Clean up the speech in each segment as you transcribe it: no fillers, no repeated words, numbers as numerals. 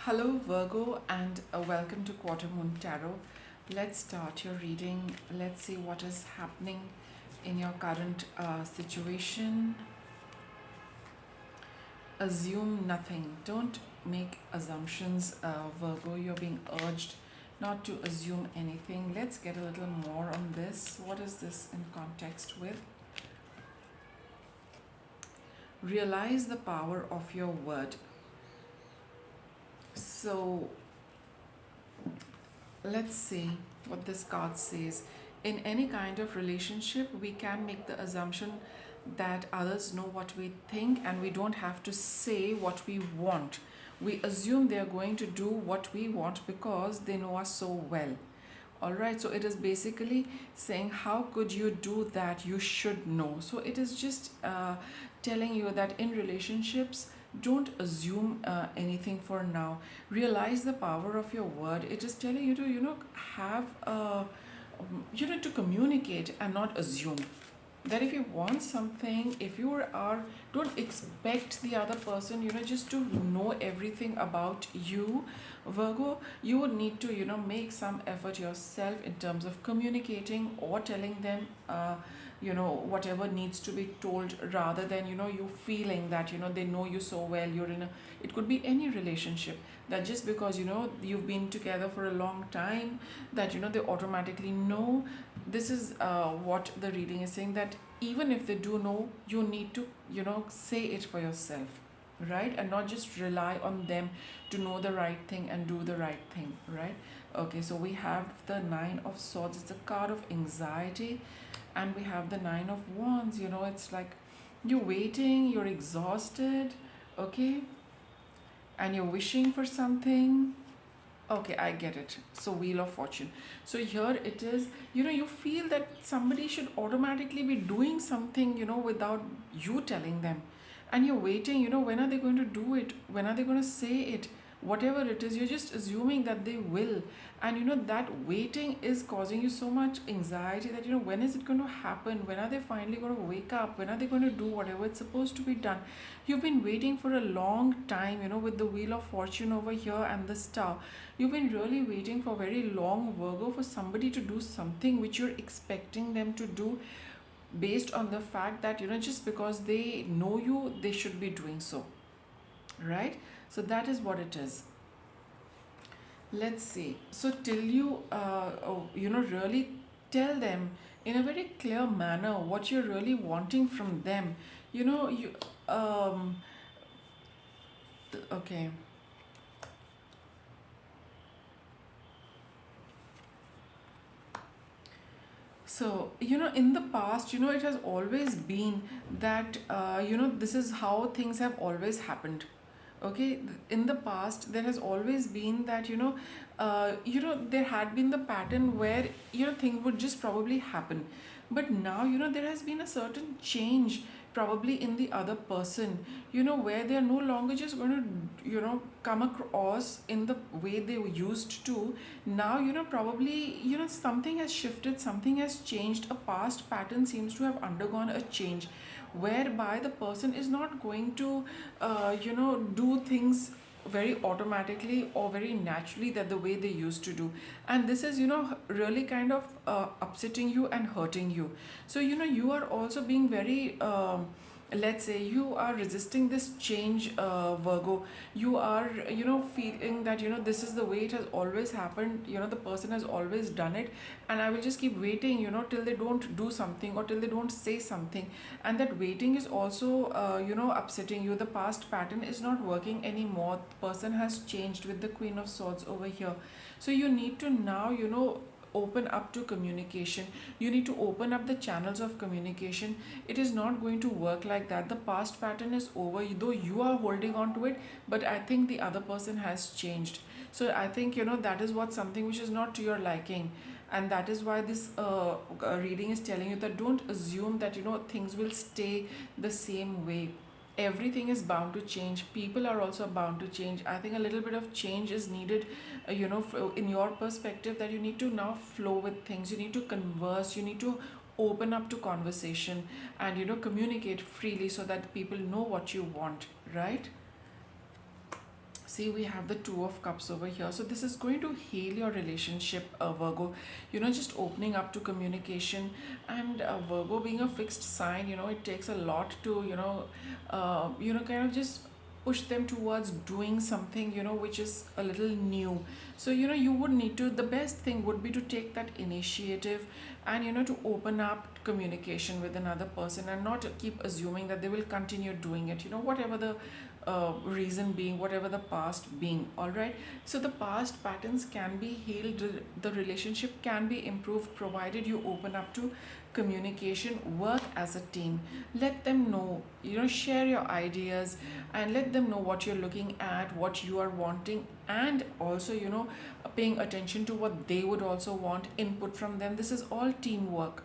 Hello, Virgo, and welcome to Quarter Moon Tarot. Let's start your reading. Let's see what is happening in your current situation. Assume nothing. Don't make assumptions, Virgo. You're being urged not to assume anything. Let's get a little more on this. What is this in context with? Realize the power of your word. So, let's see what this card says. In any kind of relationship, we can make the assumption that others know what we think and we don't have to say what we want. We assume they are going to do what we want because they know us so well. All right, so it is basically saying, how could you do that? You should know. So it is just telling you that in relationships, don't assume anything for now. Realize the power of your word. It is telling you to, have, to communicate and not assume. That if you want something, if you are, don't expect the other person, just to know everything about you, Virgo. You would need to, make some effort yourself in terms of communicating or telling them, whatever needs to be told, rather than, you feeling that, they know you so well. You're in a, it could be any relationship, that just because, you've been together for a long time, that, they automatically know. This is what the reading is saying, that even if they do know, you need to, say it for yourself, right? And not just rely on them to know the right thing and do the right thing, right? Okay, so we have the Nine of Swords. It's a card of anxiety. And we have the Nine of Wands. It's like you're waiting, you're exhausted, okay? And you're wishing for something. Okay, I get it. So, Wheel of Fortune. So, here it is, you feel that somebody should automatically be doing something, without you telling them. And you're waiting, when are they going to do it? When are they going to say it? Whatever it is, you're just assuming that they will. And, that waiting is causing you so much anxiety that, when is it going to happen? When are they finally going to wake up? When are they going to do whatever it's supposed to be done? You've been waiting for a long time, with the Wheel of Fortune over here and the Star. You've been really waiting for very long, Virgo, for somebody to do something which you're expecting them to do, based on the fact that, just because they know you, they should be doing so, right? So that is what it is. Let's see. So till you, really tell them in a very clear manner what you're really wanting from them. You, okay. So, in the past, it has always been that, this is how things have always happened. Okay, in the past, there has always been that, there had been the pattern where, things would just probably happen. But now, there has been a certain change probably in the other person, where they are no longer just going to, come across in the way they used to. Now, probably, something has shifted, something has changed. A past pattern seems to have undergone a change, whereby the person is not going to, do things very automatically or very naturally, that the way they used to do. And this is, really kind of upsetting you and hurting you. So, you are also being very, let's say, you are resisting this change, Virgo. You are, feeling that, this is the way it has always happened, the person has always done it, and I will just keep waiting, till they don't do something or till they don't say something. And that waiting is also, upsetting you. The past pattern is not working anymore. The person has changed with the Queen of Swords over here. So you need to now, open up to communication. You need to open up the channels of communication. It is not going to work like that. The past pattern is over, though you are holding on to it, but I think the other person has changed. So I think, that is what something which is not to your liking. And that is why this reading is telling you that don't assume that, things will stay the same way. Everything is bound to change. People are also bound to change. I think a little bit of change is needed, in your perspective, that you need to now flow with things. You need to converse. You need to open up to conversation and, communicate freely so that people know what you want, right? See, we have the Two of Cups over here. So this is going to heal your relationship, Virgo. Just opening up to communication. And Virgo being a fixed sign, it takes a lot to, kind of just push them towards doing something, which is a little new. So, you would need to, the best thing would be to take that initiative and, to open up communication with another person and not keep assuming that they will continue doing it, whatever the reason being, whatever the past being. All right, so the past patterns can be healed, the relationship can be improved provided you open up to communication, work as a team, let them know, share your ideas and let them know what you're looking at, what you are wanting, and also paying attention to what they would also want, input from them. This is all teamwork,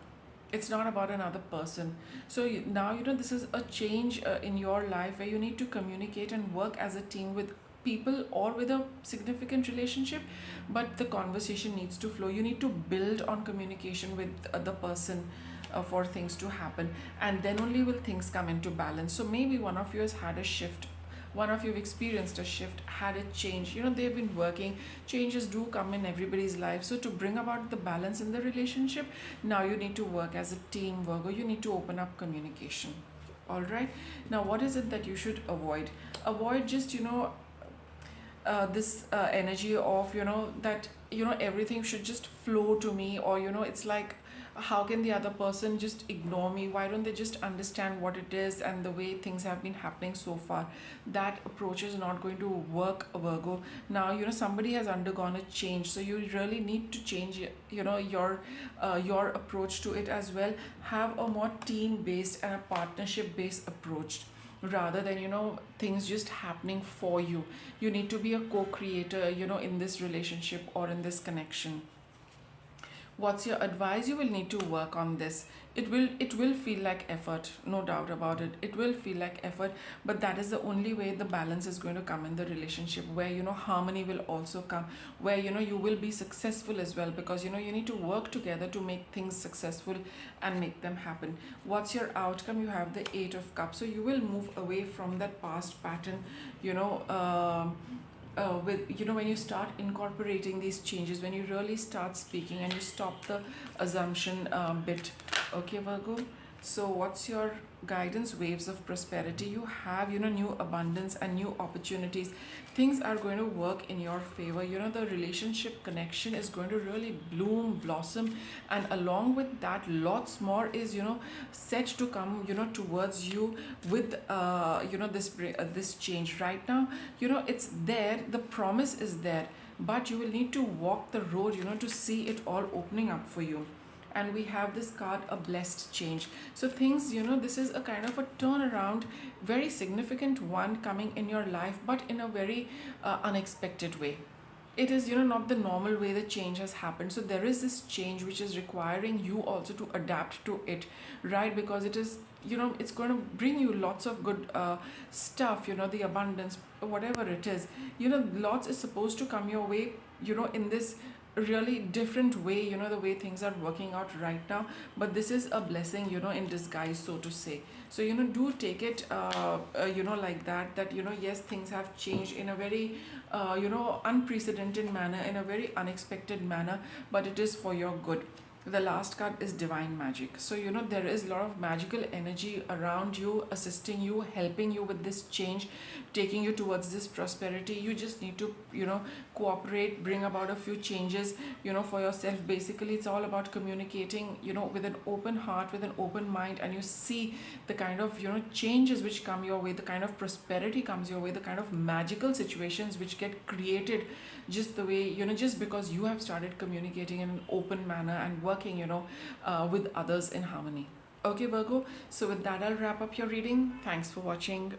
it's not about another person. So now this is a change in your life where you need to communicate and work as a team with people or with a significant relationship, but the conversation needs to flow. You need to build on communication with the person for things to happen, and then only will things come into balance. So maybe one of you has had a shift, one of you have experienced a shift, had a change, they've been working. Changes do come in everybody's life, so to bring about the balance in the relationship, now you need to work as a team, Virgo. You need to open up communication. All right, now what is it that you should avoid? Avoid just this energy of that everything should just flow to me, or it's like, how can the other person just ignore me? Why don't they just understand what it is and the way things have been happening so far? That approach is not going to work, Virgo. Now somebody has undergone a change, so you really need to change your approach to it as well. Have a more team based and a partnership based approach, rather than things just happening for you. You need to be a co-creator in this relationship or in this connection. What's your advice? You will need to work on this. It will feel like effort, no doubt about it. It will feel like effort, but that is the only way the balance is going to come in the relationship, where harmony will also come, where you will be successful as well, because you need to work together to make things successful and make them happen. What's your outcome? You have the Eight of Cups, so you will move away from that past pattern, you know with when you start incorporating these changes, when you really start speaking and you stop the assumption bit. Okay, Virgo, so what's your guidance? Waves of prosperity. You have new abundance and new opportunities. Things are going to work in your favor. The relationship connection is going to really bloom, blossom, and along with that, lots more is set to come towards you with this change. Right now it's there, the promise is there, but you will need to walk the road to see it all opening up for you. And we have this card, a blessed change. So things, this is a kind of a turnaround, very significant one coming in your life, but in a very unexpected way. It is not the normal way the change has happened, so there is this change which is requiring you also to adapt to it, right? Because it is it's going to bring you lots of good stuff, the abundance, whatever it is, lots is supposed to come your way in this really different way, the way things are working out right now. But this is a blessing in disguise, so to say. So do take it like that yes, things have changed in a very unprecedented manner, in a very unexpected manner, but it is for your good. The last card is divine magic. So there is a lot of magical energy around you, assisting you, helping you with this change, taking you towards this prosperity. You just need to cooperate, bring about a few changes for yourself. Basically, it's all about communicating with an open heart, with an open mind, and you see the kind of changes which come your way, the kind of prosperity comes your way, the kind of magical situations which get created just the way just because you have started communicating in an open manner and working with others in harmony. Okay, Virgo, so with that I'll wrap up your reading. Thanks for watching.